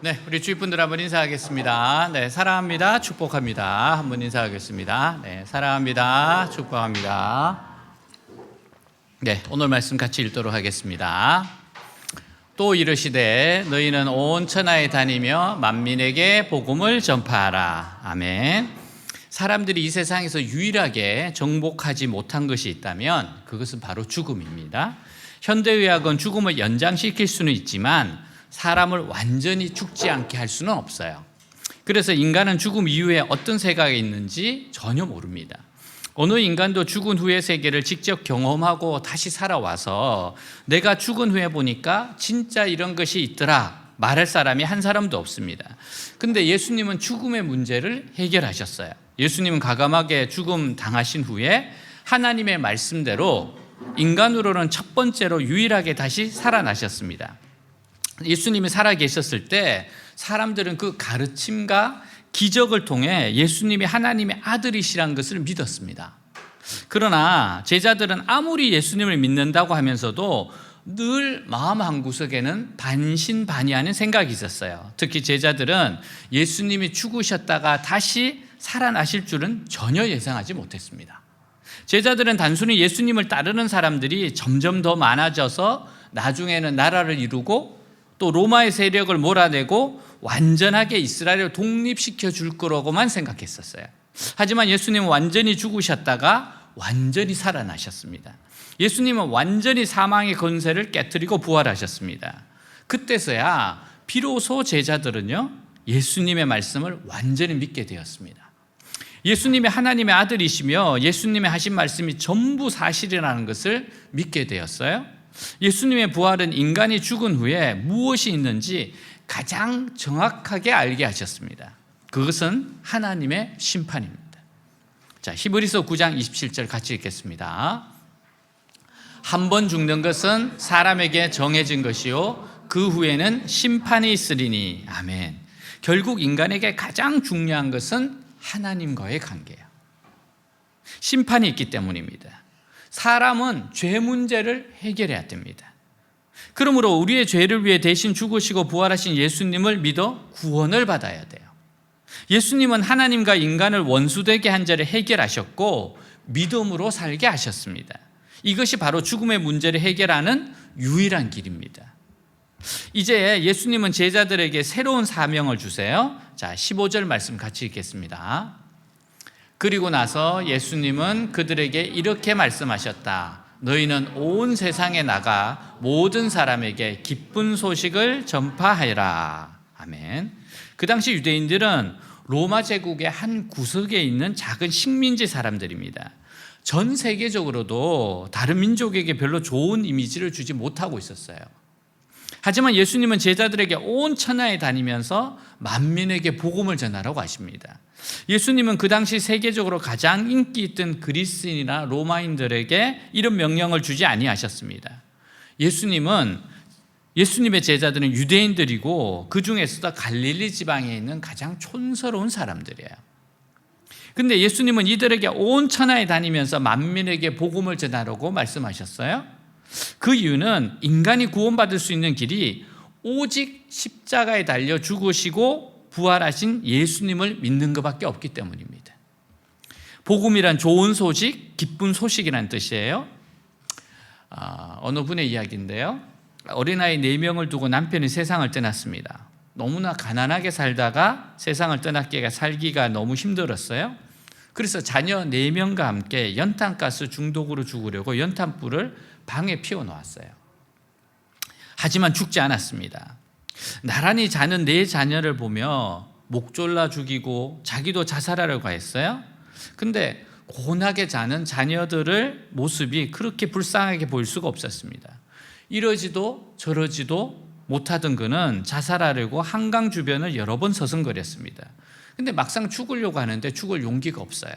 네, 우리 주위분들 한번 인사하겠습니다. 네, 사랑합니다. 축복합니다. 한번 인사하겠습니다. 네, 사랑합니다. 축복합니다. 네, 오늘 말씀 같이 읽도록 하겠습니다. 또 이르시되 너희는 온 천하에 다니며 만민에게 복음을 전파하라. 아멘. 사람들이 이 세상에서 유일하게 정복하지 못한 것이 있다면 그것은 바로 죽음입니다. 현대의학은 죽음을 연장시킬 수는 있지만 사람을 완전히 죽지 않게 할 수는 없어요. 그래서 인간은 죽음 이후에 어떤 세계가 있는지 전혀 모릅니다. 어느 인간도 죽은 후의 세계를 직접 경험하고 다시 살아와서 내가 죽은 후에 보니까 진짜 이런 것이 있더라 말할 사람이 한 사람도 없습니다. 근데 예수님은 죽음의 문제를 해결하셨어요. 예수님은 과감하게 죽음 당하신 후에 하나님의 말씀대로 인간으로는 첫 번째로 유일하게 다시 살아나셨습니다. 예수님이 살아계셨을 때 사람들은 그 가르침과 기적을 통해 예수님이 하나님의 아들이시라는 것을 믿었습니다. 그러나 제자들은 아무리 예수님을 믿는다고 하면서도 늘 마음 한구석에는 반신반의하는 생각이 있었어요. 특히 제자들은 예수님이 죽으셨다가 다시 살아나실 줄은 전혀 예상하지 못했습니다. 제자들은 단순히 예수님을 따르는 사람들이 점점 더 많아져서 나중에는 나라를 이루고 또 로마의 세력을 몰아내고 완전하게 이스라엘을 독립시켜 줄 거라고만 생각했었어요. 하지만 예수님은 완전히 죽으셨다가 완전히 살아나셨습니다. 예수님은 완전히 사망의 권세를 깨뜨리고 부활하셨습니다. 그때서야 비로소 제자들은요, 예수님의 말씀을 완전히 믿게 되었습니다. 예수님이 하나님의 아들이시며 예수님의 하신 말씀이 전부 사실이라는 것을 믿게 되었어요. 예수님의 부활은 인간이 죽은 후에 무엇이 있는지 가장 정확하게 알게 하셨습니다. 그것은 하나님의 심판입니다. 자, 히브리서 9장 27절 같이 읽겠습니다. 한 번 죽는 것은 사람에게 정해진 것이요 그 후에는 심판이 있으리니. 아멘. 결국 인간에게 가장 중요한 것은 하나님과의 관계예요. 심판이 있기 때문입니다. 사람은 죄 문제를 해결해야 됩니다. 그러므로 우리의 죄를 위해 대신 죽으시고 부활하신 예수님을 믿어 구원을 받아야 돼요. 예수님은 하나님과 인간을 원수되게 한 죄를 해결하셨고 믿음으로 살게 하셨습니다. 이것이 바로 죽음의 문제를 해결하는 유일한 길입니다. 이제 예수님은 제자들에게 새로운 사명을 주세요. 자, 15절 말씀 같이 읽겠습니다. 그리고 나서 예수님은 그들에게 이렇게 말씀하셨다. 너희는 온 세상에 나가 모든 사람에게 기쁜 소식을 전파하여라. 아멘. 그 당시 유대인들은 로마 제국의 한 구석에 있는 작은 식민지 사람들입니다. 전 세계적으로도 다른 민족에게 별로 좋은 이미지를 주지 못하고 있었어요. 하지만 예수님은 제자들에게 온 천하에 다니면서 만민에게 복음을 전하라고 하십니다. 예수님은 그 당시 세계적으로 가장 인기 있던 그리스인이나 로마인들에게 이런 명령을 주지 아니하셨습니다. 예수님의 제자들은 유대인들이고 그 중에서도 갈릴리 지방에 있는 가장 촌스러운 사람들이에요. 근데 예수님은 이들에게 온 천하에 다니면서 만민에게 복음을 전하라고 말씀하셨어요. 그 이유는 인간이 구원받을 수 있는 길이 오직 십자가에 달려 죽으시고 부활하신 예수님을 믿는 것밖에 없기 때문입니다. 복음이란 좋은 소식, 기쁜 소식이라는 뜻이에요. 어느 분의 이야기인데요. 어린아이 4명을 두고 남편이 세상을 떠났습니다. 너무나 가난하게 살다가 세상을 떠났기에 살기가 너무 힘들었어요. 그래서 자녀 4명과 함께 연탄가스 중독으로 죽으려고 연탄불을 방에 피워놓았어요. 하지만 죽지 않았습니다. 나란히 자는 4자녀를 보며 목 졸라 죽이고 자기도 자살하려고 했어요. 근데 고나게 자는 자녀들의 모습이 그렇게 불쌍하게 보일 수가 없었습니다. 이러지도 저러지도 못하던 그는 자살하려고 한강 주변을 여러 번 서성거렸습니다. 근데 막상 죽으려고 하는데 죽을 용기가 없어요.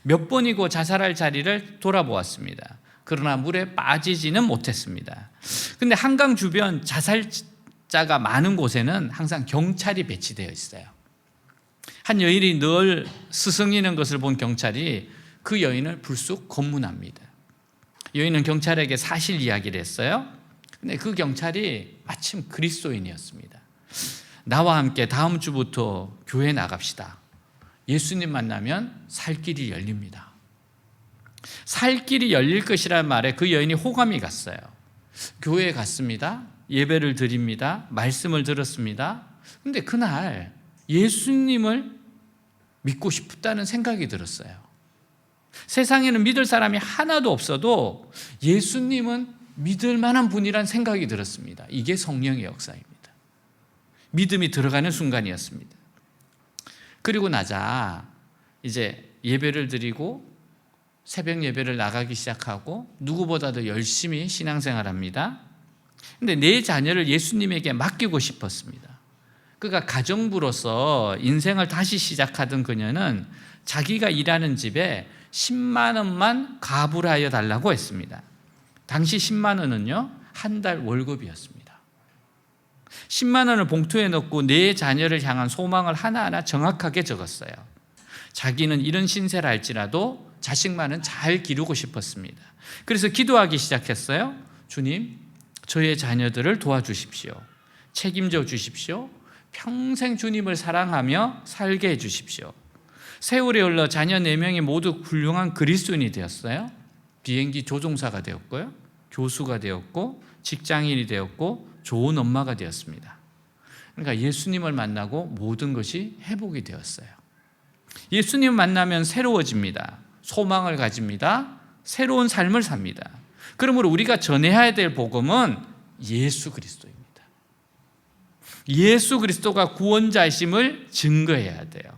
몇 번이고 자살할 자리를 돌아보았습니다. 그러나 물에 빠지지는 못했습니다. 근데 한강 주변 자살자가 많은 곳에는 항상 경찰이 배치되어 있어요. 한 여인이 늘 스승이는 것을 본 경찰이 그 여인을 불쑥 검문합니다. 여인은 경찰에게 사실 이야기를 했어요. 근데 그 경찰이 마침 그리스도인이었습니다. 나와 함께 다음 주부터 교회 나갑시다. 예수님 만나면 살 길이 열립니다. 살 길이 열릴 것이라는 말에 그 여인이 호감이 갔어요. 교회에 갔습니다. 예배를 드립니다. 말씀을 들었습니다. 근데 그날 예수님을 믿고 싶다는 생각이 들었어요. 세상에는 믿을 사람이 하나도 없어도 예수님은 믿을 만한 분이란 생각이 들었습니다. 이게 성령의 역사입니다. 믿음이 들어가는 순간이었습니다. 그리고 나자 이제 예배를 드리고 새벽 예배를 나가기 시작하고 누구보다도 열심히 신앙생활합니다. 근데 내 자녀를 예수님에게 맡기고 싶었습니다. 그가 가정부로서 인생을 다시 시작하던 그녀는 자기가 일하는 집에 10만 원만 가불 하여 달라고 했습니다. 당시 10만 원은요, 한 달 월급이었습니다. 10만 원을 봉투에 넣고 내 자녀를 향한 소망을 하나하나 정확하게 적었어요. 자기는 이런 신세를 할지라도 자식만은 잘 기르고 싶었습니다. 그래서 기도하기 시작했어요. 주님, 저의 자녀들을 도와주십시오. 책임져 주십시오. 평생 주님을 사랑하며 살게 해 주십시오. 세월이 흘러 자녀 4명이 모두 훌륭한 그리스도인이 되었어요. 비행기 조종사가 되었고요, 교수가 되었고, 직장인이 되었고, 좋은 엄마가 되었습니다. 그러니까 예수님을 만나고 모든 것이 회복이 되었어요. 예수님을 만나면 새로워집니다. 소망을 가집니다. 새로운 삶을 삽니다. 그러므로 우리가 전해야 될 복음은 예수 그리스도입니다. 예수 그리스도가 구원자이심을 증거해야 돼요.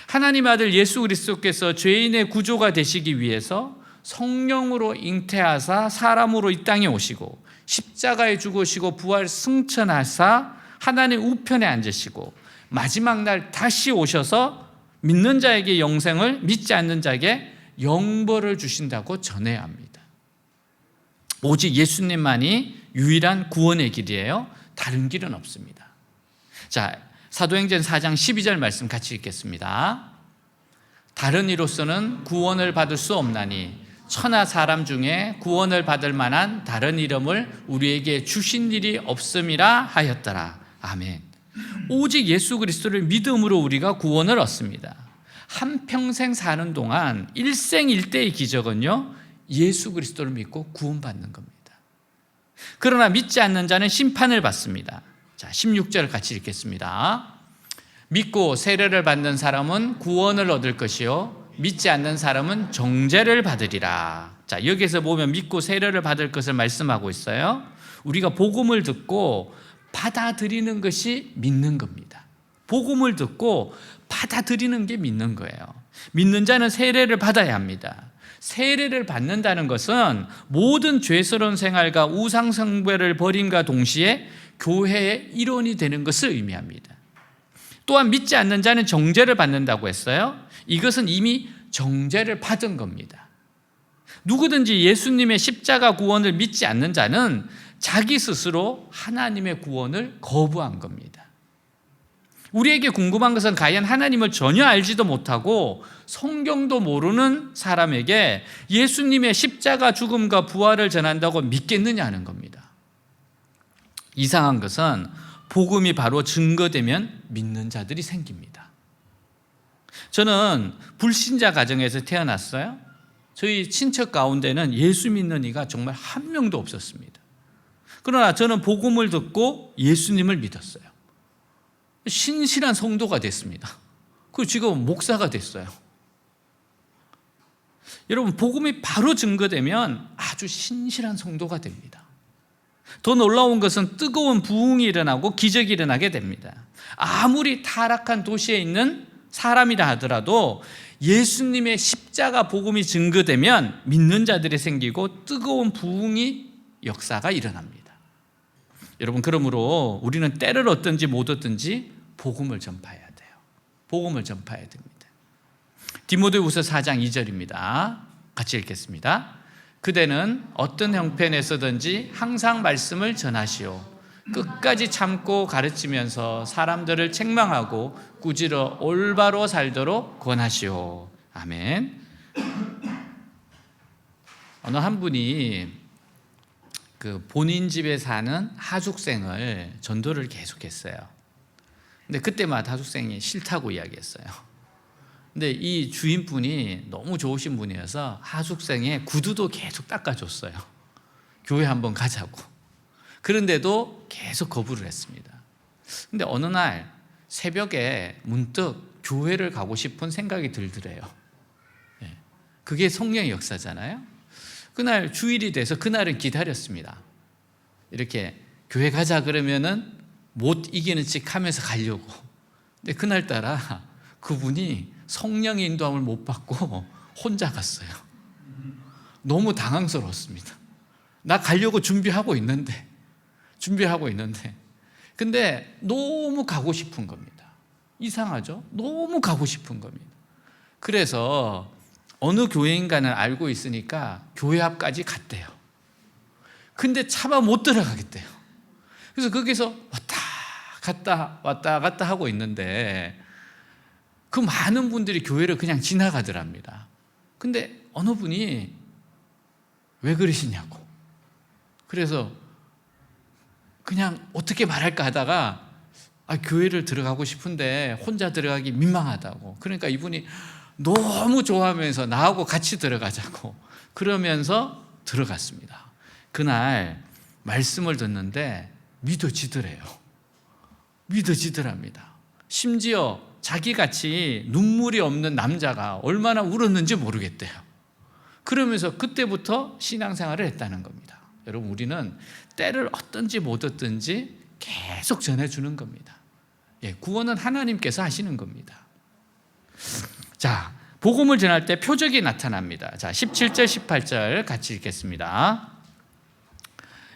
하나님 아들 예수 그리스도께서 죄인의 구조가 되시기 위해서 성령으로 잉태하사 사람으로 이 땅에 오시고 십자가에 죽으시고 부활 승천하사 하나님 우편에 앉으시고 마지막 날 다시 오셔서 믿는 자에게 영생을, 믿지 않는 자에게 영벌을 주신다고 전해야 합니다. 오직 예수님만이 유일한 구원의 길이에요. 다른 길은 없습니다. 자, 사도행전 4장 12절 말씀 같이 읽겠습니다. 다른 이로서는 구원을 받을 수 없나니 천하 사람 중에 구원을 받을 만한 다른 이름을 우리에게 주신 일이 없음이라 하였더라. 아멘. 오직 예수 그리스도를 믿음으로 우리가 구원을 얻습니다. 한평생 사는 동안 일생일대의 기적은요, 예수 그리스도를 믿고 구원받는 겁니다. 그러나 믿지 않는 자는 심판을 받습니다. 자, 16절 같이 읽겠습니다. 믿고 세례를 받는 사람은 구원을 얻을 것이요 믿지 않는 사람은 정죄를 받으리라. 자, 여기서 보면 믿고 세례를 받을 것을 말씀하고 있어요. 우리가 복음을 듣고 받아들이는 것이 믿는 겁니다. 복음을 듣고 받아들이는 게 믿는 거예요. 믿는 자는 세례를 받아야 합니다. 세례를 받는다는 것은 모든 죄스러운 생활과 우상 숭배를 버림과 동시에 교회의 일원이 되는 것을 의미합니다. 또한 믿지 않는 자는 정죄를 받는다고 했어요. 이것은 이미 정죄를 받은 겁니다. 누구든지 예수님의 십자가 구원을 믿지 않는 자는 자기 스스로 하나님의 구원을 거부한 겁니다. 우리에게 궁금한 것은 과연 하나님을 전혀 알지도 못하고 성경도 모르는 사람에게 예수님의 십자가 죽음과 부활을 전한다고 믿겠느냐 하는 겁니다. 이상한 것은 복음이 바로 증거되면 믿는 자들이 생깁니다. 저는 불신자 가정에서 태어났어요. 저희 친척 가운데는 예수 믿는 이가 정말 한 명도 없었습니다. 그러나 저는 복음을 듣고 예수님을 믿었어요. 신실한 성도가 됐습니다. 그리고 지금 목사가 됐어요. 여러분, 복음이 바로 증거되면 아주 신실한 성도가 됩니다. 더 놀라운 것은 뜨거운 부흥이 일어나고 기적이 일어나게 됩니다. 아무리 타락한 도시에 있는 사람이라 하더라도 예수님의 십자가 복음이 증거되면 믿는 자들이 생기고 뜨거운 부흥이 역사가 일어납니다. 여러분, 그러므로 우리는 때를 얻든지 못 얻든지 복음을 전파해야 돼요. 복음을 전파해야 됩니다. 디모데후서 4장 2절입니다. 같이 읽겠습니다. 그대는 어떤 형편에서든지 항상 말씀을 전하시오. 끝까지 참고 가르치면서 사람들을 책망하고 꾸짖어 올바로 살도록 권하시오. 아멘. 어느 한 분이 본인 집에 사는 하숙생을 전도를 계속했어요. 근데 그때마다 하숙생이 싫다고 이야기했어요. 근데 이 주인분이 너무 좋으신 분이어서 하숙생의 구두도 계속 닦아줬어요. 교회 한번 가자고. 그런데도 계속 거부를 했습니다. 근데 어느 날 새벽에 문득 교회를 가고 싶은 생각이 들더래요. 그게 성령의 역사잖아요. 그날 주일이 돼서 그날은 기다렸습니다. 이렇게 교회 가자 그러면은 못 이기는 척 하면서 가려고. 근데 그날따라 그분이 성령의 인도함을 못 받고 혼자 갔어요. 너무 당황스러웠습니다. 나 가려고 준비하고 있는데 근데 너무 가고 싶은 겁니다. 이상하죠? 너무 가고 싶은 겁니다. 그래서 어느 교회인가는 알고 있으니까 교회 앞까지 갔대요. 근데 차마 못 들어가겠대요. 그래서 거기서 왔다 갔다 하고 있는데 그 많은 분들이 교회를 그냥 지나가더랍니다. 근데 어느 분이 왜 그러시냐고. 그래서 그냥 어떻게 말할까 하다가 교회를 들어가고 싶은데 혼자 들어가기 민망하다고. 그러니까 이분이 너무 좋아하면서 나하고 같이 들어가자고 그러면서 들어갔습니다. 그날 말씀을 듣는데 믿어지더랍니다. 심지어 자기같이 눈물이 없는 남자가 얼마나 울었는지 모르겠대요. 그러면서 그때부터 신앙생활을 했다는 겁니다. 여러분, 우리는 때를 얻든지 못 얻든지 계속 전해주는 겁니다. 구원은 하나님께서 하시는 겁니다. 자, 복음을 전할 때 표적이 나타납니다. 자, 17절 18절 같이 읽겠습니다.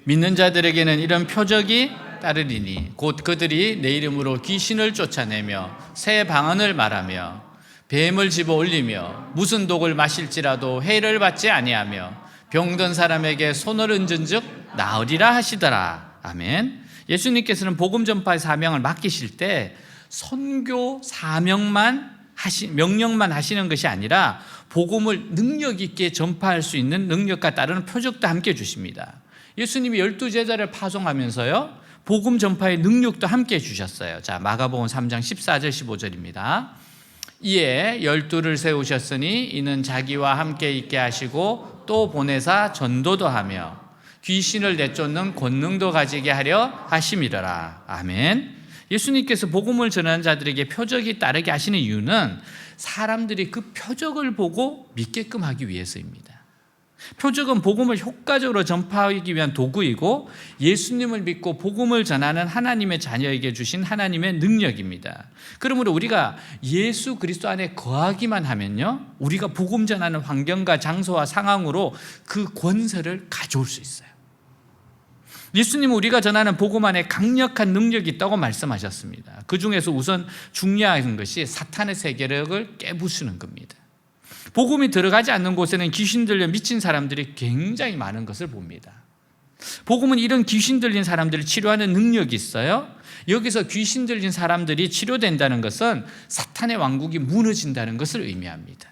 믿는 자들에게는 이런 표적이 따르리니 곧 그들이 내 이름으로 귀신을 쫓아내며 새 방언을 말하며 뱀을 집어 올리며 무슨 독을 마실지라도 해를 받지 아니하며 병든 사람에게 손을 얹은즉 나으리라 하시더라. 아멘. 예수님께서는 복음 전파의 사명을 맡기실 때 선교 명령만 하시는 것이 아니라 복음을 능력 있게 전파할 수 있는 능력과 따르는 표적도 함께 주십니다. 예수님이 12제자를 파송하면서요 복음 전파의 능력도 함께 주셨어요. 자, 마가복음 3장 14절 15절입니다. 이에 12를 세우셨으니 이는 자기와 함께 있게 하시고 또 보내사 전도도 하며 귀신을 내쫓는 권능도 가지게 하려 하심이더라. 아멘. 예수님께서 복음을 전하는 자들에게 표적이 따르게 하시는 이유는 사람들이 그 표적을 보고 믿게끔 하기 위해서입니다. 표적은 복음을 효과적으로 전파하기 위한 도구이고 예수님을 믿고 복음을 전하는 하나님의 자녀에게 주신 하나님의 능력입니다. 그러므로 우리가 예수 그리스도 안에 거하기만 하면요, 우리가 복음 전하는 환경과 장소와 상황으로 그 권세를 가져올 수 있어요. 예수님은 우리가 전하는 복음 안에 강력한 능력이 있다고 말씀하셨습니다. 그 중에서 우선 중요한 것이 사탄의 세계력을 깨부수는 겁니다. 복음이 들어가지 않는 곳에는 귀신 들려 미친 사람들이 굉장히 많은 것을 봅니다. 복음은 이런 귀신 들린 사람들을 치료하는 능력이 있어요. 여기서 귀신 들린 사람들이 치료된다는 것은 사탄의 왕국이 무너진다는 것을 의미합니다.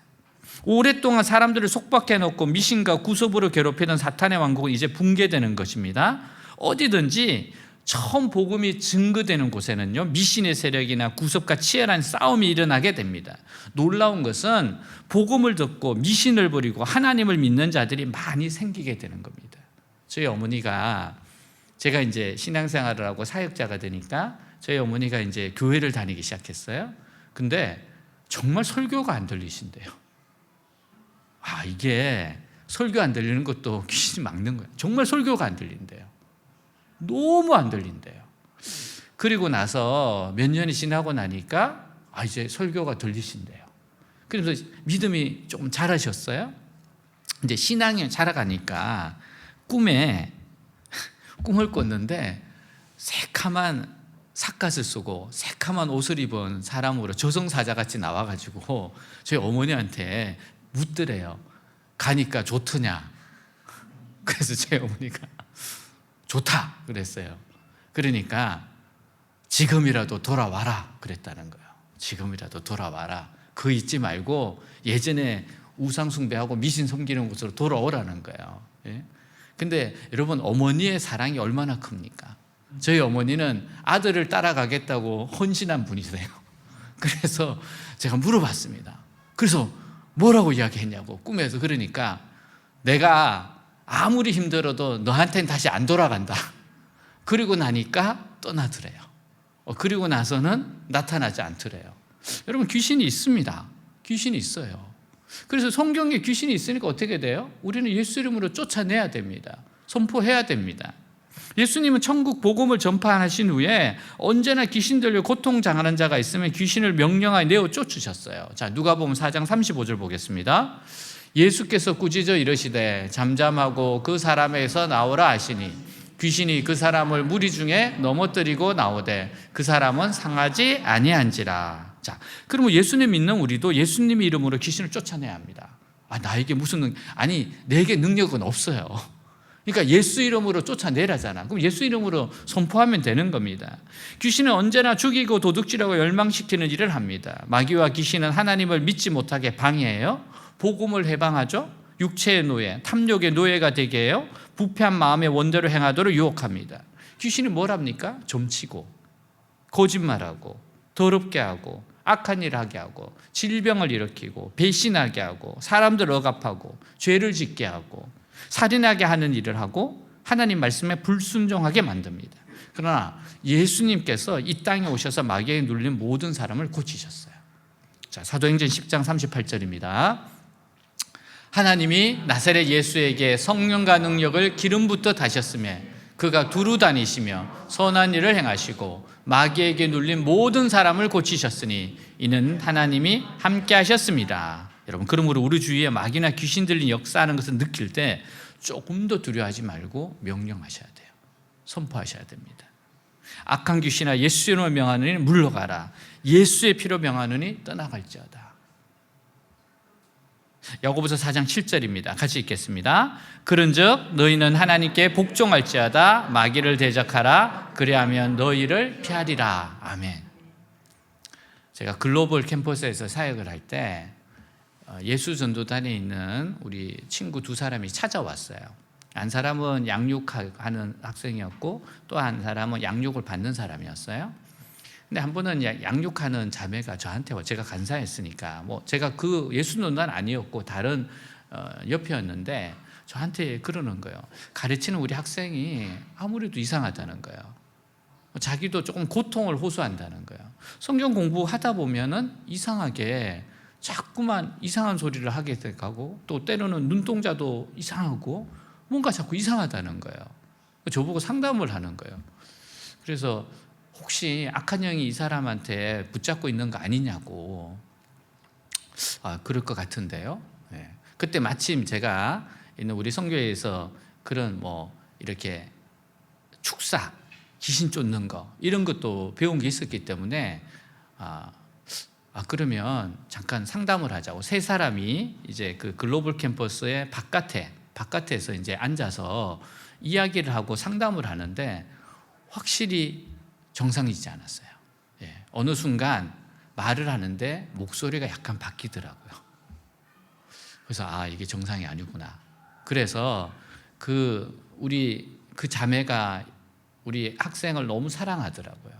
오랫동안 사람들을 속박해 놓고 미신과 구섭으로 괴롭히던 사탄의 왕국은 이제 붕괴되는 것입니다. 어디든지 처음 복음이 증거되는 곳에는요, 미신의 세력이나 구섭과 치열한 싸움이 일어나게 됩니다. 놀라운 것은 복음을 듣고 미신을 버리고 하나님을 믿는 자들이 많이 생기게 되는 겁니다. 저희 어머니가, 제가 이제 신앙생활을 하고 사역자가 되니까 저희 어머니가 이제 교회를 다니기 시작했어요. 근데 정말 설교가 안 들리신대요. 이게 설교 안 들리는 것도 귀신이 막는 거예요. 정말 설교가 안 들린대요. 너무 안 들린대요. 그리고 나서 몇 년이 지나고 나니까 이제 설교가 들리신대요. 그래서 믿음이 조금 자라셨어요. 이제 신앙이 자라가니까 꿈을 꿨는데 새카만 삿갓을 쓰고 새카만 옷을 입은 사람으로 저승사자같이 나와가지고 저희 어머니한테 묻더래요. 가니까 좋더냐? 그래서 저희 어머니가 좋다 그랬어요. 그러니까 지금이라도 돌아와라 그랬다는 거예요. 지금이라도 돌아와라. 그거 잊지 말고 예전에 우상 숭배하고 미신 섬기는 곳으로 돌아오라는 거예요. 근데 여러분, 어머니의 사랑이 얼마나 큽니까? 저희 어머니는 아들을 따라가겠다고 헌신한 분이세요. 그래서 제가 물어봤습니다. 그래서 뭐라고 이야기했냐고 꿈에서. 그러니까 내가 아무리 힘들어도 너한테는 다시 안 돌아간다. 그리고 나니까 떠나더래요. 그리고 나서는 나타나지 않더래요. 여러분, 귀신이 있습니다. 귀신이 있어요. 그래서 성경에 귀신이 있으니까 어떻게 돼요? 우리는 예수 이름으로 쫓아내야 됩니다. 선포해야 됩니다. 예수님은 천국 복음을 전파하신 후에 언제나 귀신 들려 고통당하는 자가 있으면 귀신을 명령하여 내어 쫓으셨어요. 자, 누가복음 4장 35절 보겠습니다. 예수께서 꾸짖어 이르시되 잠잠하고 그 사람에게서 나오라 하시니 귀신이 그 사람을 무리 중에 넘어뜨리고 나오되 그 사람은 상하지 아니한지라. 자, 그러면 예수님 믿는 우리도 예수님의 이름으로 귀신을 쫓아내야 합니다. 나에게 무슨 내게 능력은 없어요. 그러니까 예수 이름으로 쫓아내라잖아. 그럼 예수 이름으로 선포하면 되는 겁니다. 귀신은 언제나 죽이고 도둑질하고 열망시키는 일을 합니다. 마귀와 귀신은 하나님을 믿지 못하게 방해해요. 복음을 해방하죠. 육체의 노예, 탐욕의 노예가 되게 해요. 부패한 마음의 원대로 행하도록 유혹합니다. 귀신이 뭘 합니까? 점치고, 거짓말하고, 더럽게 하고, 악한 일을 하게 하고, 질병을 일으키고, 배신하게 하고, 사람들 억압하고, 죄를 짓게 하고, 살인하게 하는 일을 하고, 하나님 말씀에 불순종하게 만듭니다. 그러나 예수님께서 이 땅에 오셔서 마귀에 눌린 모든 사람을 고치셨어요. 자, 사도행전 10장 38절입니다. 하나님이 나사렛 예수에게 성령과 능력을 기름 붓듯 하셨으며 그가 두루 다니시며 선한 일을 행하시고 마귀에게 눌린 모든 사람을 고치셨으니 이는 하나님이 함께 하셨습니다. 여러분, 그러므로 우리 주위에 마귀나 귀신 들린 역사하는 것을 느낄 때 조금 더 두려워하지 말고 명령하셔야 돼요. 선포하셔야 됩니다. 악한 귀신아 예수 이름으로 명하느니 물러가라. 예수의 피로 명하느니 떠나갈지어다. 야고보서 4장 7절입니다. 같이 읽겠습니다. 그런즉 너희는 하나님께 복종할지어다. 마귀를 대적하라. 그리하면 너희를 피하리라. 아멘. 제가 글로벌 캠퍼스에서 사역을 할 때 예수 전도단에 있는 우리 친구 두 사람이 찾아왔어요. 한 사람은 양육하는 학생이었고 또 한 사람은 양육을 받는 사람이었어요. 근데 한 번은 양육하는 자매가 저한테 제가 간사했으니까 제가 그 예수 전도단 아니었고 다른 옆이었는데 저한테 그러는 거예요. 가르치는 우리 학생이 아무래도 이상하다는 거예요. 자기도 조금 고통을 호소한다는 거예요. 성경 공부하다 보면은 이상하게 자꾸만 이상한 소리를 하게 되고 또 때로는 눈동자도 이상하고 뭔가 자꾸 이상하다는 거예요. 저보고 상담을 하는 거예요. 그래서 혹시 악한 영이 이 사람한테 붙잡고 있는 거 아니냐고. 그럴 것 같은데요. 네. 그때 마침 제가 있는 우리 선교회에서 그런 이렇게 축사, 귀신 쫓는 거 이런 것도 배운 게 있었기 때문에 그러면 잠깐 상담을 하자고. 세 사람이 이제 그 글로벌 캠퍼스의 바깥에서 이제 앉아서 이야기를 하고 상담을 하는데 확실히 정상이지 않았어요. 어느 순간 말을 하는데 목소리가 약간 바뀌더라고요. 그래서 이게 정상이 아니구나. 그래서 우리 자매가 우리 학생을 너무 사랑하더라고요.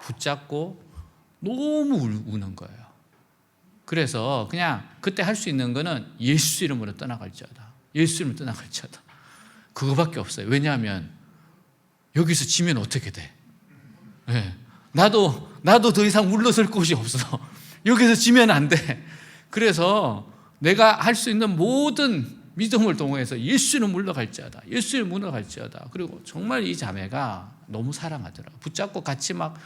붙잡고 너무 우는 거예요. 그래서 그냥 그때 할 수 있는 거는 예수 이름으로 떠나갈지어다. 예수 이름으로 떠나갈지어다. 그거밖에 없어요. 왜냐하면 여기서 지면 어떻게 돼? 네. 나도 더 이상 물러설 곳이 없어. 여기서 지면 안 돼. 그래서 내가 할 수 있는 모든 믿음을 동원해서 예수는 물러갈지어다. 예수는 물러갈지어다. 그리고 정말 이 자매가 너무 사랑하더라. 붙잡고 같이 막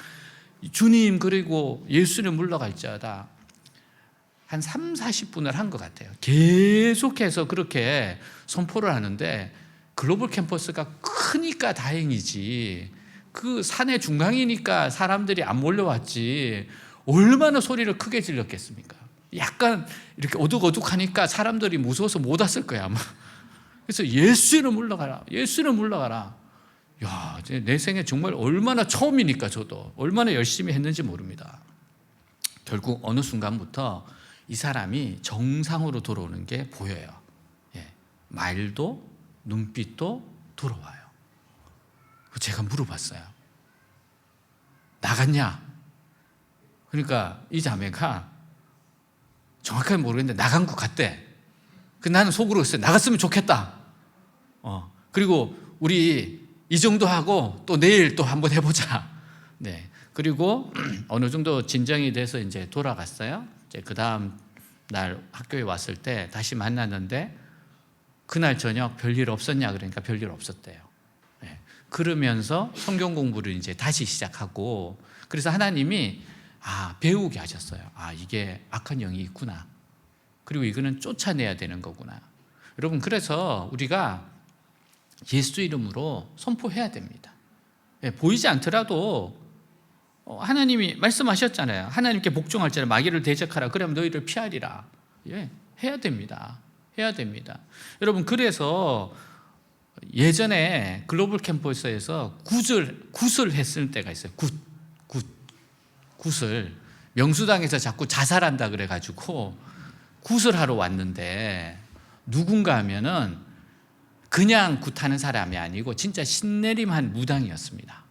주님 그리고 예수는 물러갈지어다. 한 3, 40분을 한 것 같아요. 계속해서 그렇게 선포를 하는데 글로벌 캠퍼스가 크니까 다행이지 그 산의 중앙이니까 사람들이 안 몰려왔지 얼마나 소리를 크게 질렀겠습니까? 약간 이렇게 어둑어둑하니까 사람들이 무서워서 못 왔을 거야 아마. 그래서 예수는 물러가라. 예수는 물러가라. 야, 내 생에 정말 얼마나 처음이니까 저도 얼마나 열심히 했는지 모릅니다. 결국 어느 순간부터 이 사람이 정상으로 돌아오는 게 보여요. 말도 눈빛도 돌아와요. 제가 물어봤어요. 나갔냐? 그러니까 이 자매가 정확하게 모르겠는데 나간 것 같대. 나는 속으로 했어요. 나갔으면 좋겠다. 그리고 우리 이 정도 하고 또 내일 또 한번 해보자. 네. 그리고 어느 정도 진정이 돼서 이제 돌아갔어요. 이제 그 다음 날 학교에 왔을 때 다시 만났는데 그날 저녁 별일 없었냐? 그러니까 별일 없었대요. 네. 그러면서 성경 공부를 이제 다시 시작하고, 그래서 하나님이 배우게 하셨어요. 이게 악한 영이 있구나. 그리고 이거는 쫓아내야 되는 거구나. 여러분, 그래서 우리가 예수 이름으로 선포해야 됩니다. 예, 보이지 않더라도 하나님이 말씀하셨잖아요. 하나님께 복종할 자는 마귀를 대적하라. 그러면 너희를 피하리라. 예, 해야 됩니다. 해야 됩니다. 여러분, 그래서 예전에 글로벌 캠퍼스에서 굿을 했을 때가 있어요. 굿을. 명수당에서 자꾸 자살한다 그래가지고 굿을 하러 왔는데, 누군가 하면은 그냥 굿하는 사람이 아니고 진짜 신내림한 무당이었습니다.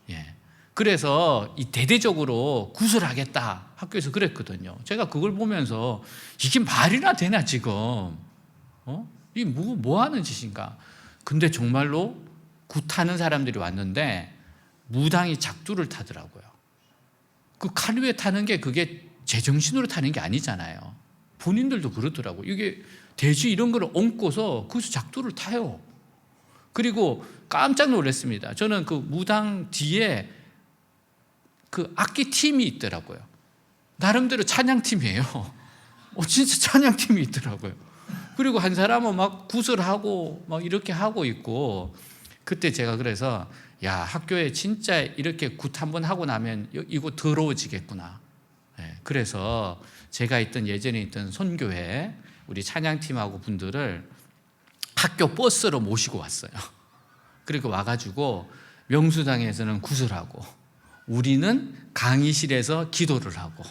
예. 그래서 이 대대적으로 굿을 하겠다 학교에서 그랬거든요. 제가 그걸 보면서 이게 말이나 되나 지금? 이 뭐 하는 짓인가? 근데 정말로 굿하는 사람들이 왔는데 무당이 작두를 타더라고요. 그 칼 위에 타는 게 그게 제정신으로 타는 게 아니잖아요. 본인들도 그러더라고요. 이게 돼지 이런 거를 얹고서 거기서 작두를 타요. 그리고 깜짝 놀랐습니다. 저는 그 무당 뒤에 그 악기 팀이 있더라고요. 나름대로 찬양팀이에요. 진짜 찬양팀이 있더라고요. 그리고 한 사람은 막 굿을 하고 막 이렇게 하고 있고, 그때 제가 그래서 학교에 진짜 이렇게 굿 한번 하고 나면 이거 더러워지겠구나. 그래서 제가 예전에 있던 선교회 우리 찬양팀하고 분들을 학교 버스로 모시고 왔어요. 그리고 와가지고 명수당에서는 굿을 하고 우리는 강의실에서 기도를 하고,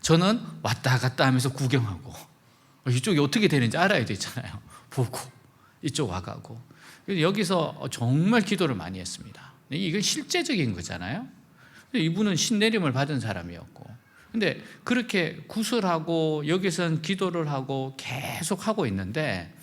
저는 왔다 갔다 하면서 구경하고, 이쪽이 어떻게 되는지 알아야 되잖아요. 보고 이쪽 와가고. 여기서 정말 기도를 많이 했습니다. 이건 실제적인 거잖아요. 이분은 신내림을 받은 사람이었고, 근데 그렇게 굿을 하고 여기서는 기도를 하고 계속 하고 있는데,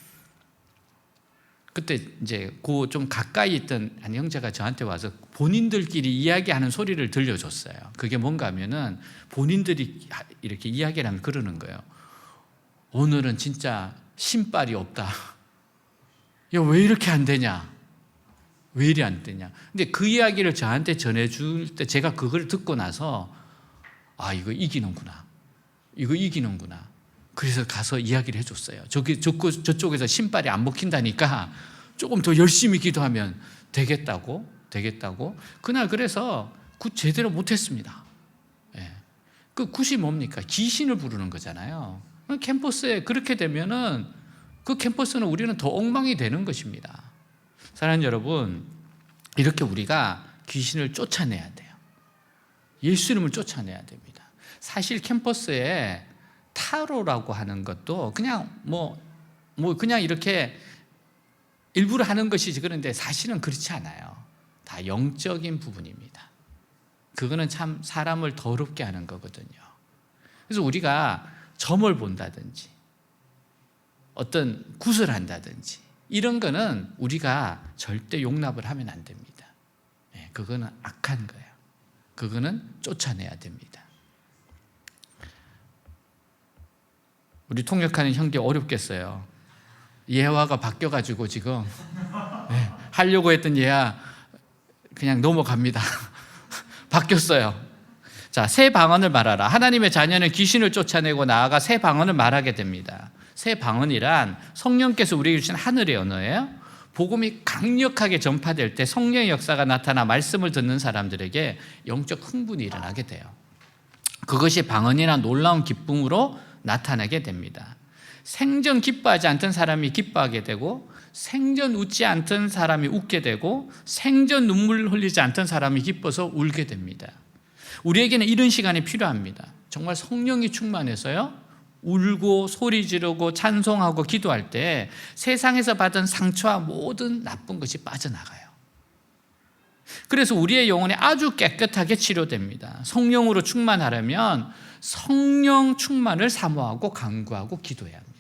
그때 이제 그 좀 가까이 있던 한 형제가 저한테 와서 본인들끼리 이야기하는 소리를 들려줬어요. 그게 뭔가 하면은 본인들이 이렇게 이야기를 하면 그러는 거예요. 오늘은 진짜 신발이 없다. 왜 이렇게 안 되냐? 왜 이리 안 되냐? 근데 그 이야기를 저한테 전해줄 때 제가 그걸 듣고 나서 이거 이기는구나. 이거 이기는구나. 그래서 가서 이야기를 해줬어요. 저쪽에서 신발이 안 먹힌다니까 조금 더 열심히 기도하면 되겠다고. 그날 그래서 굿 제대로 못했습니다. 그 굿이 뭡니까? 귀신을 부르는 거잖아요. 캠퍼스에 그렇게 되면은 그 캠퍼스는 우리는 더 엉망이 되는 것입니다. 사랑하는 여러분, 이렇게 우리가 귀신을 쫓아내야 돼요. 예수 이름을 쫓아내야 됩니다. 사실 캠퍼스에 타로라고 하는 것도 그냥 그냥 이렇게 일부러 하는 것이지, 그런데 사실은 그렇지 않아요. 다 영적인 부분입니다. 그거는 참 사람을 더럽게 하는 거거든요. 그래서 우리가 점을 본다든지 어떤 굿을 한다든지 이런 거는 우리가 절대 용납을 하면 안 됩니다. 그거는 악한 거예요. 그거는 쫓아내야 됩니다. 우리 통역하는 형제 어렵겠어요. 예화가 바뀌어가지고 지금 하려고 했던 예화 그냥 넘어갑니다. 바뀌었어요. 자, 새 방언을 말하라. 하나님의 자녀는 귀신을 쫓아내고 나아가 새 방언을 말하게 됩니다. 새 방언이란 성령께서 우리에게 주신 하늘의 언어예요. 복음이 강력하게 전파될 때 성령의 역사가 나타나 말씀을 듣는 사람들에게 영적 흥분이 일어나게 돼요. 그것이 방언이나 놀라운 기쁨으로 나타나게 됩니다. 생전 기뻐하지 않던 사람이 기뻐하게 되고, 생전 웃지 않던 사람이 웃게 되고, 생전 눈물 흘리지 않던 사람이 기뻐서 울게 됩니다. 우리에게는 이런 시간이 필요합니다. 정말 성령이 충만해서요, 울고 소리 지르고 찬송하고 기도할 때 세상에서 받은 상처와 모든 나쁜 것이 빠져나가요. 그래서 우리의 영혼이 아주 깨끗하게 치료됩니다. 성령으로 충만하려면 성령 충만을 사모하고 간구하고 기도해야 합니다.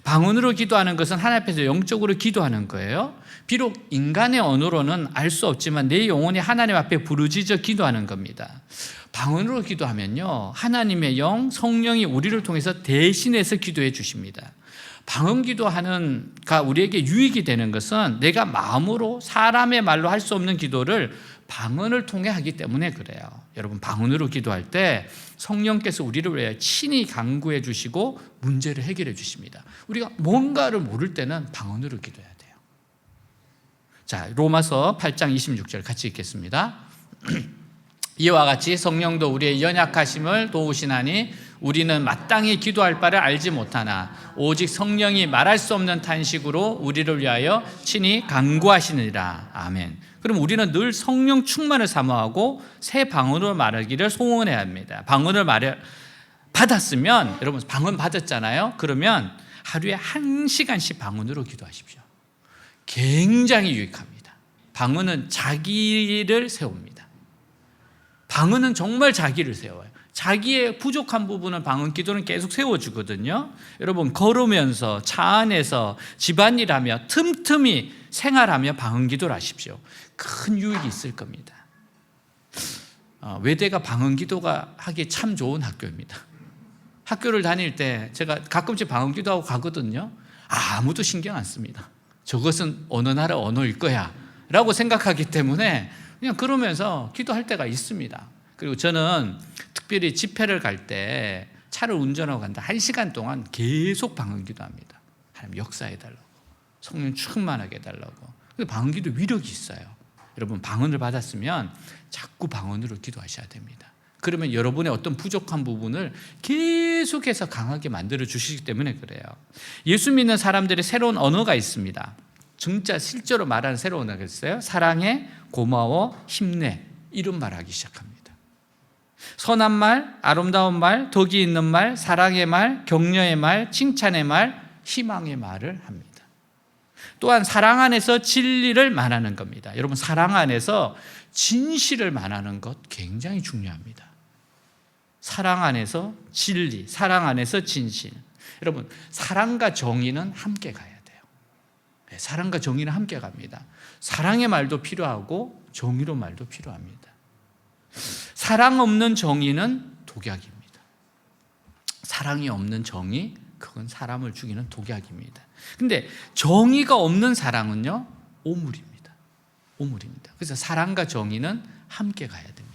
방언으로 기도하는 것은 하나님 앞에서 영적으로 기도하는 거예요. 비록 인간의 언어로는 알 수 없지만 내 영혼이 하나님 앞에 부르짖어 기도하는 겁니다. 방언으로 기도하면요, 하나님의 영, 성령이 우리를 통해서 대신해서 기도해 주십니다. 방언 기도하는가 우리에게 유익이 되는 것은 내가 마음으로 사람의 말로 할 수 없는 기도를 방언을 통해 하기 때문에 그래요. 여러분, 방언으로 기도할 때 성령께서 우리를 위해 친히 간구해 주시고 문제를 해결해 주십니다. 우리가 뭔가를 모를 때는 방언으로 기도해야 돼요. 자, 로마서 8장 26절 같이 읽겠습니다. 이와 같이 성령도 우리의 연약하심을 도우시나니 우리는 마땅히 기도할 바를 알지 못하나 오직 성령이 말할 수 없는 탄식으로 우리를 위하여 친히 간구하시느니라. 아멘. 그럼 우리는 늘 성령 충만을 사모하고 새 방언으로 말하기를 소원해야 합니다. 방언을 받았으면, 여러분 방언 받았잖아요. 그러면 하루에 1시간씩 방언으로 기도하십시오. 굉장히 유익합니다. 방언은 자기를 세웁니다. 방언은 정말 자기를 세워요. 자기의 부족한 부분을 방언 기도는 계속 세워주거든요. 여러분, 걸으면서, 차 안에서, 집안일하며, 틈틈이 생활하며 방언 기도를 하십시오. 큰 유익이 있을 겁니다. 외대가 방언 기도가 하기 참 좋은 학교입니다. 학교를 다닐 때 제가 가끔씩 방언 기도하고 가거든요. 아무도 신경 안 씁니다. 저것은 어느 나라 언어일 거야 라고 생각하기 때문에 그냥 그러면서 기도할 때가 있습니다. 그리고 저는 특별히 집회를 갈 때 차를 운전하고 간다 1시간 동안 계속 방언 기도합니다. 하나님 역사해달라고, 성령 충만하게 해달라고. 근데 방언 기도 위력이 있어요. 여러분, 방언을 받았으면 자꾸 방언으로 기도하셔야 됩니다. 그러면 여러분의 어떤 부족한 부분을 계속해서 강하게 만들어 주시기 때문에 그래요. 예수 믿는 사람들의 새로운 언어가 있습니다. 진짜 실제로 말하는 새로운 언어가 있어요. 사랑해, 고마워, 힘내, 이런 말 하기 시작합니다. 선한 말, 아름다운 말, 덕이 있는 말, 사랑의 말, 격려의 말, 칭찬의 말, 희망의 말을 합니다. 또한 사랑 안에서 진리를 말하는 겁니다. 여러분, 사랑 안에서 진실을 말하는 것 굉장히 중요합니다. 사랑 안에서 진리, 사랑 안에서 진실. 여러분, 사랑과 정의는 함께 가야 돼요. 사랑과 정의는 함께 갑니다. 사랑의 말도 필요하고 정의로 말도 필요합니다. 사랑 없는 정의는 독약입니다. 사랑이 없는 정의, 그건 사람을 죽이는 독약입니다. 근데 정의가 없는 사랑은요, 오물입니다. 오물입니다. 그래서 사랑과 정의는 함께 가야 됩니다.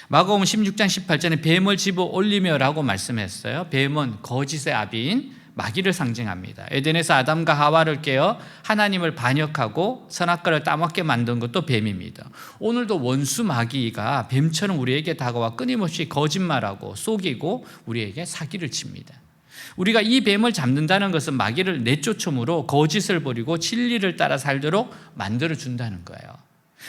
마가복음 16장 18절에 뱀을 집어 올리며라고 말씀했어요. 뱀은 거짓의 아비인 마귀를 상징합니다. 에덴에서 아담과 하와를 깨어 하나님을 반역하고 선악과를 따먹게 만든 것도 뱀입니다. 오늘도 원수 마귀가 뱀처럼 우리에게 다가와 끊임없이 거짓말하고 속이고 우리에게 사기를 칩니다. 우리가 이 뱀을 잡는다는 것은 마귀를 내쫓음으로 거짓을 버리고 진리를 따라 살도록 만들어준다는 거예요.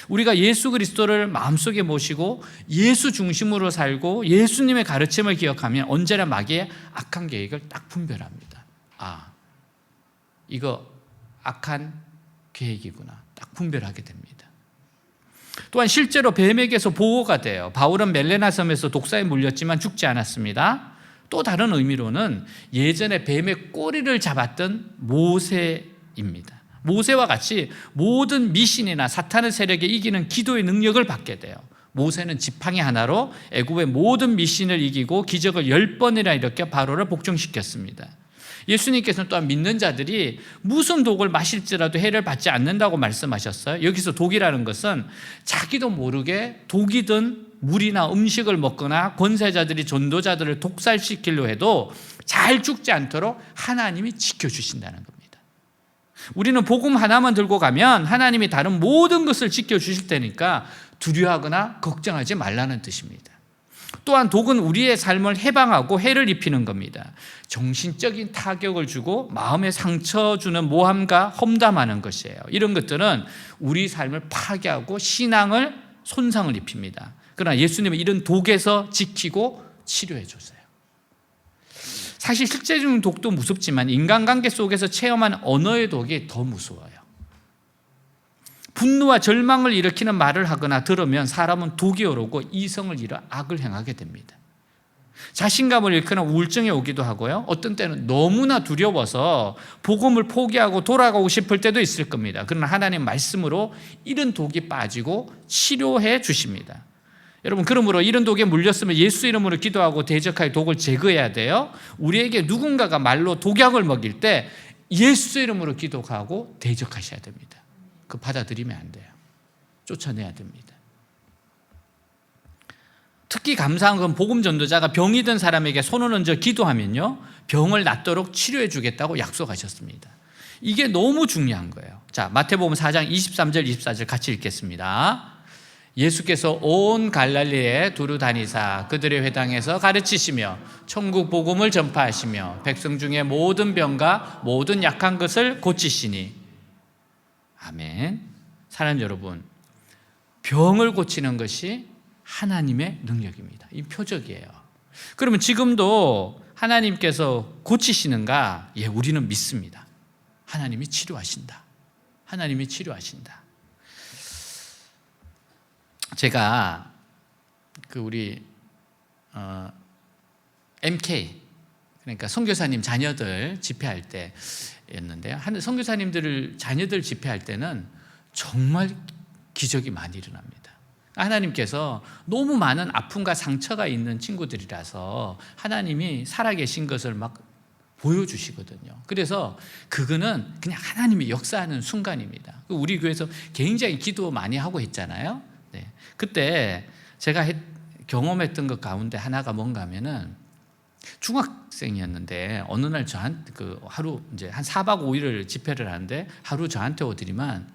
우리가 예수 그리스도를 마음속에 모시고 예수 중심으로 살고 예수님의 가르침을 기억하면 언제나 마귀의 악한 계획을 딱 분별합니다. 아, 이거 악한 계획이구나, 딱 분별하게 됩니다. 또한 실제로 뱀에게서 보호가 돼요. 바울은 멜레나 섬에서 독사에 물렸지만 죽지 않았습니다. 또 다른 의미로는 예전에 뱀의 꼬리를 잡았던 모세입니다. 모세와 같이 모든 미신이나 사탄의 세력에 이기는 기도의 능력을 받게 돼요. 모세는 지팡이 하나로 애굽의 모든 미신을 이기고 기적을 10번이나 일으켜 바로를 복종시켰습니다. 예수님께서는 또한 믿는 자들이 무슨 독을 마실지라도 해를 받지 않는다고 말씀하셨어요. 여기서 독이라는 것은 자기도 모르게 독이든 물이나 음식을 먹거나 권세자들이 전도자들을 독살시키려 해도 잘 죽지 않도록 하나님이 지켜주신다는 겁니다. 우리는 복음 하나만 들고 가면 하나님이 다른 모든 것을 지켜주실 테니까 두려워하거나 걱정하지 말라는 뜻입니다. 또한 독은 우리의 삶을 해방하고 해를 입히는 겁니다. 정신적인 타격을 주고 마음에 상처 주는 모함과 험담하는 것이에요. 이런 것들은 우리 삶을 파괴하고 신앙을 손상을 입힙니다. 그러나 예수님은 이런 독에서 지키고 치료해 줬어요. 사실 실제적인 독도 무섭지만 인간관계 속에서 체험한 언어의 독이 더 무서워요. 분노와 절망을 일으키는 말을 하거나 들으면 사람은 독이 오르고 이성을 잃어 악을 행하게 됩니다. 자신감을 잃거나 우울증이 오기도 하고요. 어떤 때는 너무나 두려워서 복음을 포기하고 돌아가고 싶을 때도 있을 겁니다. 그러나 하나님 말씀으로 이런 독이 빠지고 치료해 주십니다. 여러분, 그러므로 이런 독에 물렸으면 예수 이름으로 기도하고 대적하여 독을 제거해야 돼요. 우리에게 누군가가 말로 독약을 먹일 때 예수 이름으로 기도하고 대적하셔야 됩니다. 그 받아들이면 안 돼요. 쫓아내야 됩니다. 특히 감사한 건 복음 전도자가 병이 든 사람에게 손을 얹어 기도하면요, 병을 낫도록 치료해 주겠다고 약속하셨습니다. 이게 너무 중요한 거예요. 자, 마태복음 4장 23절 24절 같이 읽겠습니다. 예수께서 온 갈릴리에 두루 다니사 그들의 회당에서 가르치시며 천국 복음을 전파하시며 백성 중에 모든 병과 모든 약한 것을 고치시니. 아멘. 사랑하는 여러분, 병을 고치는 것이 하나님의 능력입니다. 이 표적이에요. 그러면 지금도 하나님께서 고치시는가? 예, 우리는 믿습니다. 하나님이 치료하신다. 하나님이 치료하신다. 제가 우리 MK, 그러니까 선교사님 자녀들 집회할 때였는데요. 선교사님들 자녀들 집회할 때는 정말 기적이 많이 일어납니다. 하나님께서 너무 많은 아픔과 상처가 있는 친구들이라서 하나님이 살아계신 것을 막 보여주시거든요. 그래서 그거는 그냥 하나님이 역사하는 순간입니다. 우리 교회에서 굉장히 기도 많이 하고 했잖아요. 네. 그때 제가 경험했던 것 가운데 하나가 뭔가 하면은 중학생이었는데 어느 날 저한테 하루 이제 한 4박 5일을 집회를 하는데 하루 저한테 오더니만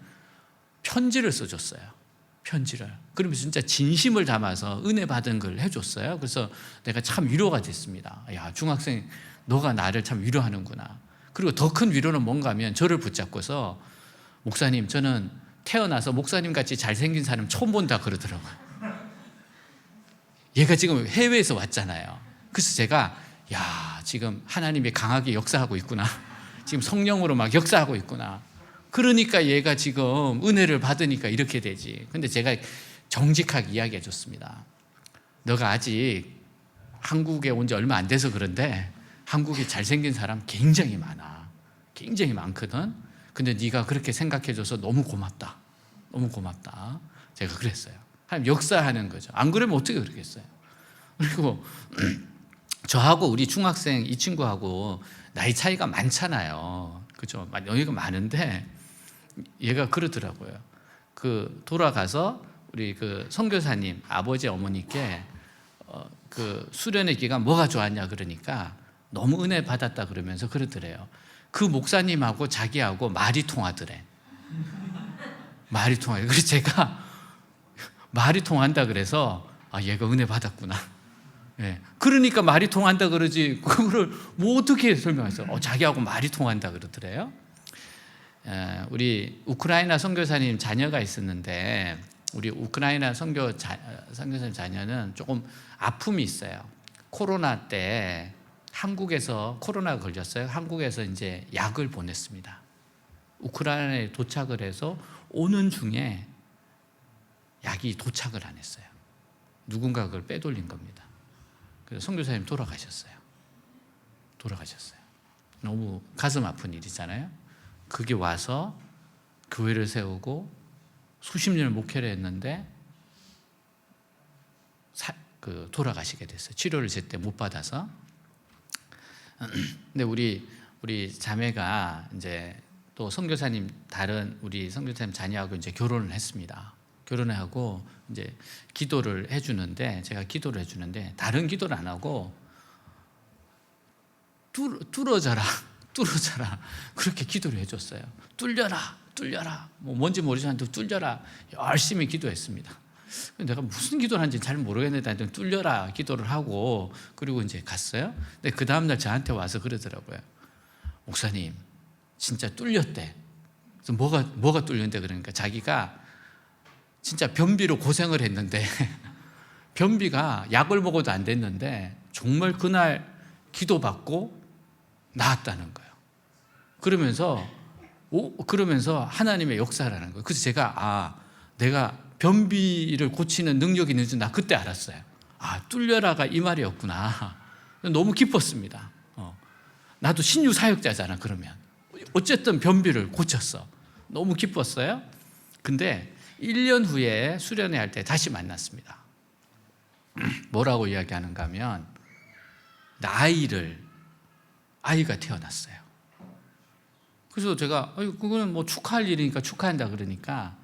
편지를 써줬어요. 편지를. 그러면서 진짜 진심을 담아서 은혜 받은 걸 해줬어요. 그래서 내가 참 위로가 됐습니다. 야, 중학생 너가 나를 참 위로하는구나. 그리고 더 큰 위로는 뭔가 하면 저를 붙잡고서 목사님, 저는 태어나서 목사님 같이 잘생긴 사람 처음 본다 그러더라고요. 얘가 지금 해외에서 왔잖아요. 그래서 제가 야, 지금 하나님이 강하게 역사하고 있구나. 지금 성령으로 막 역사하고 있구나. 그러니까 얘가 지금 은혜를 받으니까 이렇게 되지. 근데 제가 정직하게 이야기해 줬습니다. 너가 아직 한국에 온 지 얼마 안 돼서 그런데 한국에 잘생긴 사람 굉장히 많아. 굉장히 많거든. 근데 네가 그렇게 생각해 줘서 너무 고맙다. 너무 고맙다. 제가 그랬어요. 하나님 역사하는 거죠. 안 그러면 어떻게 그러겠어요. 그리고 저하고 우리 중학생 이 친구하고 나이 차이가 많잖아요. 그죠? 여기가 많은데 얘가 그러더라고요. 돌아가서 우리 선교사님 아버지 어머니께 수련의 기간 뭐가 좋았냐 그러니까 너무 은혜 받았다 그러면서 그러더래요. 그 목사님하고 자기하고 말이 통하더래. 말이 통해요. 그래서 제가 말이 통한다 그래서 얘가 은혜 받았구나. 예. 그러니까 말이 통한다 그러지 그거를 뭐 어떻게 설명했어요? 자기하고 말이 통한다 그러더래요. 우리 우크라이나 선교사님 자녀가 있었는데 우리 우크라이나 선교사님 자녀는 조금 아픔이 있어요. 코로나 때 한국에서 코로나가 걸렸어요. 한국에서 이제 약을 보냈습니다. 우크라이나에 도착을 해서 오는 중에 약이 도착을 안 했어요. 누군가 그걸 빼돌린 겁니다. 그래서 선교사님 돌아가셨어요. 너무 가슴 아픈 일이잖아요. 그게 와서 교회를 세우고 수십 년을 목회를 했는데 돌아가시게 됐어요. 치료를 제때 못 받아서. 근데 우리 자매가 이제 또 선교사님 다른 우리 선교사님 자녀하고 이제 결혼을 했습니다. 결혼을 하고 이제 기도를 해주는데 제가 기도를 해주는데 다른 기도를 안 하고 뚫어져라 그렇게 기도를 해줬어요. 뚫려라 뭐 뭔지 모르지만 뚫려라 열심히 기도했습니다. 내가 무슨 기도를 하는지 잘 모르겠는데 뚫려라 기도를 하고 그리고 이제 갔어요. 근데 그 다음날 저한테 와서 그러더라고요. 목사님 진짜 뚫렸대. 그래서 뭐가 뚫렸는데 그러니까 자기가 진짜 변비로 고생을 했는데 변비가 약을 먹어도 안 됐는데 정말 그날 기도받고 나았다는 거예요. 그러면서 그러면서 하나님의 역사라는 거예요. 그래서 제가 내가 변비를 고치는 능력이 있는 줄 나 그때 알았어요. 뚫려라가 이 말이었구나. 너무 기뻤습니다. 나도 신유 사역자잖아. 그러면 어쨌든 변비를 고쳤어. 너무 기뻤어요. 근데 1년 후에 수련회 할 때 다시 만났습니다. 뭐라고 이야기하는가 하면 아이가 태어났어요. 그래서 제가 그거는 뭐 축하할 일이니까 축하한다 그러니까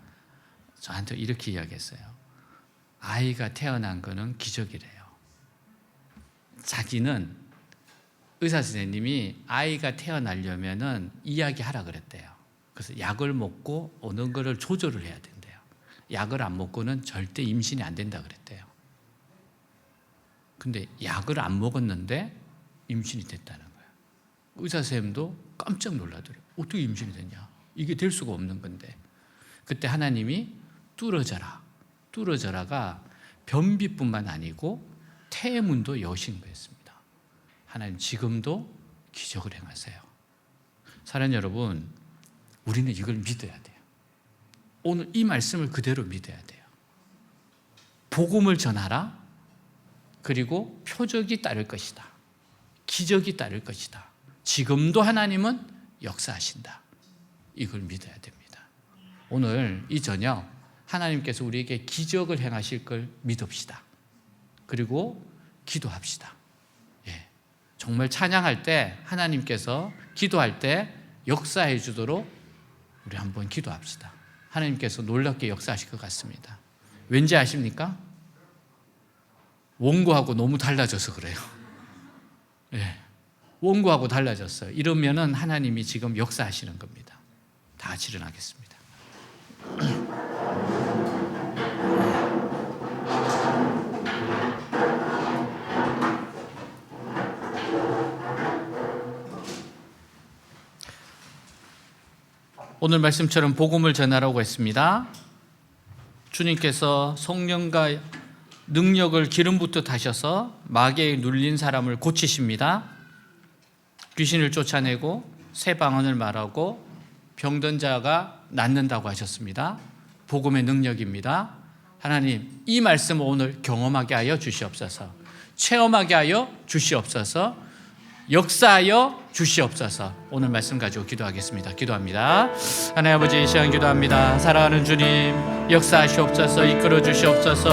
저한테 이렇게 이야기했어요. 아이가 태어난 거는 기적이래요. 자기는 의사 선생님이 아이가 태어나려면은 이야기하라 그랬대요. 그래서 약을 먹고 어느 거를 조절을 해야 된대요. 약을 안 먹고는 절대 임신이 안 된다 그랬대요. 근데 약을 안 먹었는데 임신이 됐다는 거예요. 의사 선생님도 깜짝 놀라더래요. 어떻게 임신이 됐냐? 이게 될 수가 없는 건데. 그때 하나님이 뚫어져라가 변비뿐만 아니고 태문도 여신 거였습니다. 하나님 지금도 기적을 행하세요. 사랑하는 여러분, 우리는 이걸 믿어야 돼요. 오늘 이 말씀을 그대로 믿어야 돼요. 복음을 전하라. 그리고 표적이 따를 것이다. 기적이 따를 것이다. 지금도 하나님은 역사하신다. 이걸 믿어야 됩니다. 오늘 이 저녁 하나님께서 우리에게 기적을 행하실 걸 믿읍시다. 그리고 기도합시다. 정말 찬양할 때 하나님께서 기도할 때 역사해 주도록 우리 한번 기도합시다. 하나님께서 놀랍게 역사하실 것 같습니다. 왠지 아십니까? 원고하고 너무 달라져서 그래요. 원고하고 달라졌어요. 이러면은 하나님이 지금 역사하시는 겁니다. 다 같이 일어나겠습니다. 오늘 말씀처럼 복음을 전하라고 했습니다. 주님께서 성령과 능력을 기름부터 타셔서 마귀에 눌린 사람을 고치십니다. 귀신을 쫓아내고 새 방언을 말하고 병든 자가 낫는다고 하셨습니다. 복음의 능력입니다. 하나님, 이 말씀을 오늘 경험하게 하여 주시옵소서. 체험하게 하여 주시옵소서. 역사하여 주시옵소서. 오늘 말씀 가지고 기도하겠습니다. 기도합니다. 하나님 아버지, 이 시간 기도합니다. 사랑하는 주님, 역사하시옵소서. 이끌어 주시옵소서.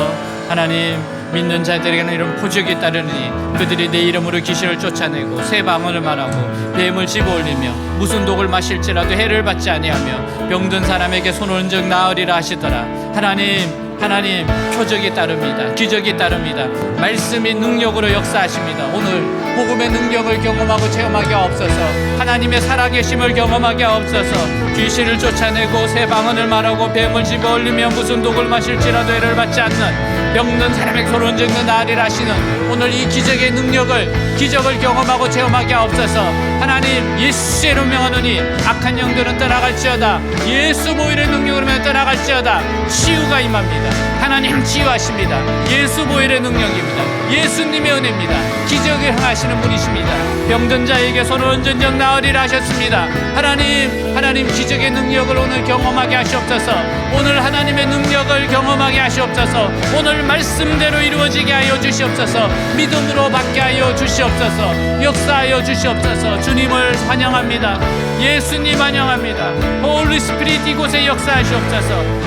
하나님, 믿는 자들에게는 이런 표적이 따르니 그들이 내 이름으로 귀신을 쫓아내고 새 방언을 말하고 뱀을 집어올리며 무슨 독을 마실지라도 해를 받지 아니하며 병든 사람에게 손을 얹어 나으리라 하시더라. 하나님, 표적이 따릅니다. 기적이 따릅니다. 말씀이 능력으로 역사하십니다. 오늘 복음의 능력을 경험하고 체험하게 하옵소서. 하나님의 살아계심을 경험하게 하옵소서. 귀신을 쫓아내고 새 방언을 말하고 뱀을 집어올리며 무슨 독을 마실지라도 해를 받지 않는 병든 사람에게 손을 얹어 나으리라 하시는 오늘 이 기적을 경험하고 체험하게 하옵소서. 하나님, 예수의 이름 명하노니 악한 영들은 떠나갈지어다. 예수 보혈의 능력으로 떠나갈지어다. 치유가 임합니다. 하나님 치유하십니다. 예수 보혈의 능력입니다. 예수님의 은혜입니다. 기적을 행하시는 분이십니다. 병든 자에게 손을 얹은 적 나으리라 하셨습니다. 하나님 기적의 능력을 오늘 경험하게 하시옵소서. 오늘 하나님의 능력을 경험하게 하시옵소서. 오늘 말씀대로 이루어지게 하여 주시옵소서. 믿음으로 받게 하여 주시옵소서. 역사하여 주시옵소서. 주님을 환영합니다. 예수님 환영합니다. 홀리 스피릿 이곳에 역사하시옵소서.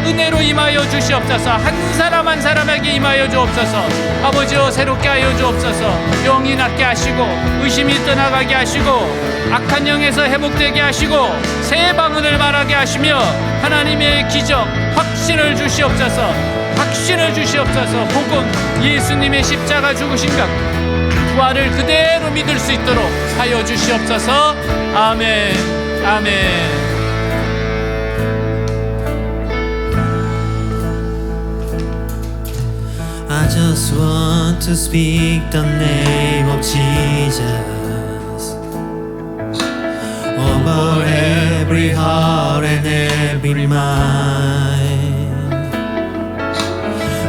은혜로 임하여 주시옵소서. 한 사람 한 사람에게 임하여 주옵소서. 아버지여, 새롭게 하여 주옵소서. 영이 낫게 하시고 의심이 떠나가게 하시고 악한 영에서 회복되게 하시고 새 방언을 말하게 하시며 하나님의 기적 확신을 주시옵소서. 복음 예수님의 십자가 죽으신 것 부활을 그대로 믿을 수 있도록 하여 주시옵소서. 아멘. I just want to speak the name of Jesus over every heart and every mind.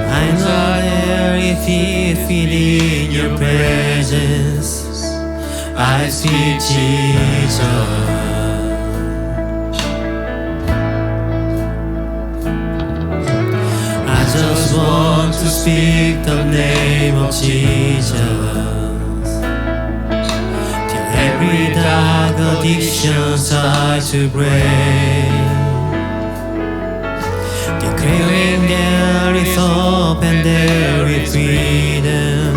I know there if you feel in your presence, I see Jesus. speak the name of Jesus, till every dark addiction starts to break. Declaring there is hope and there is freedom,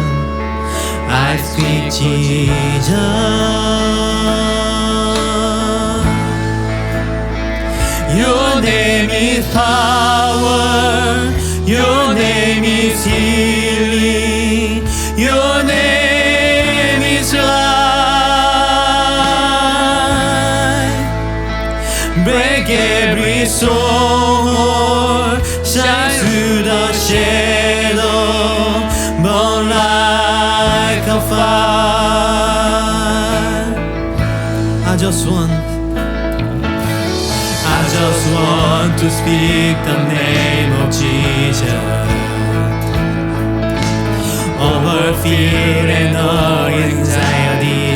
I speak Jesus. Your name is power, your name is healing, your name is life. Break every soul, shine through the shadow, burn like a fire. I just want to speak the name of Jesus over fear and all anxiety.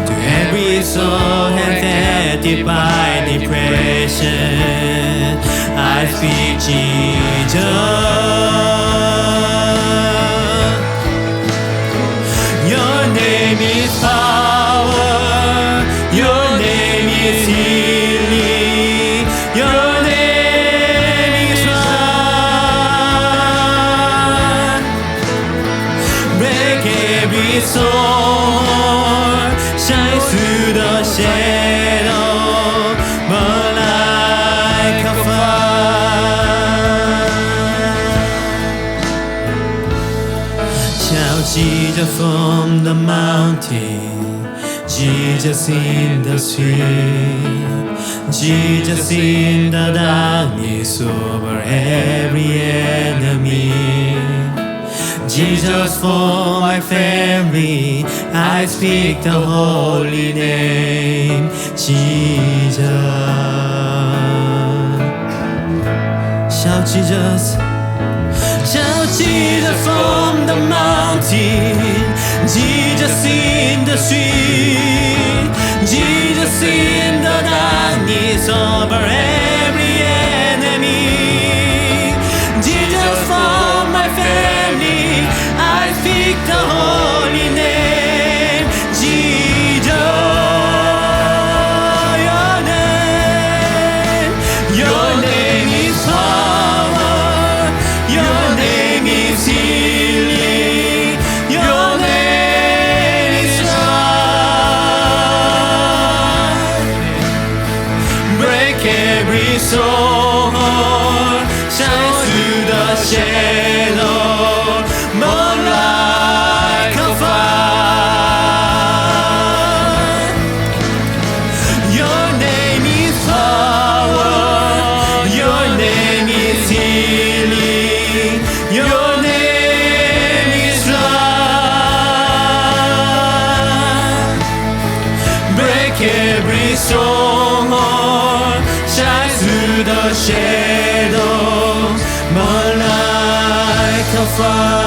To every soul affected by depression, I speak Jesus. Your name is power, your name is healing, your name is life. Break every soul, shine through the shadow, burn like a fire. Shout Jesus from the mountain, Jesus in the street, Jesus in the darkness over every enemy. Jesus for my family, I speak the holy name, Jesus. Shout Jesus. Shout Jesus from the mountain, Jesus in the street, Jesus in the darkness over every enemy. Jesus for my family, I speak the holy name, Jesus. Your name is power, your name is healing, your name is life. Break every soul, shine through the shadow, burn like a fire. Your name is power, your name is healing, your name is life. Break every soul, shine through the shadow, burn like a fire.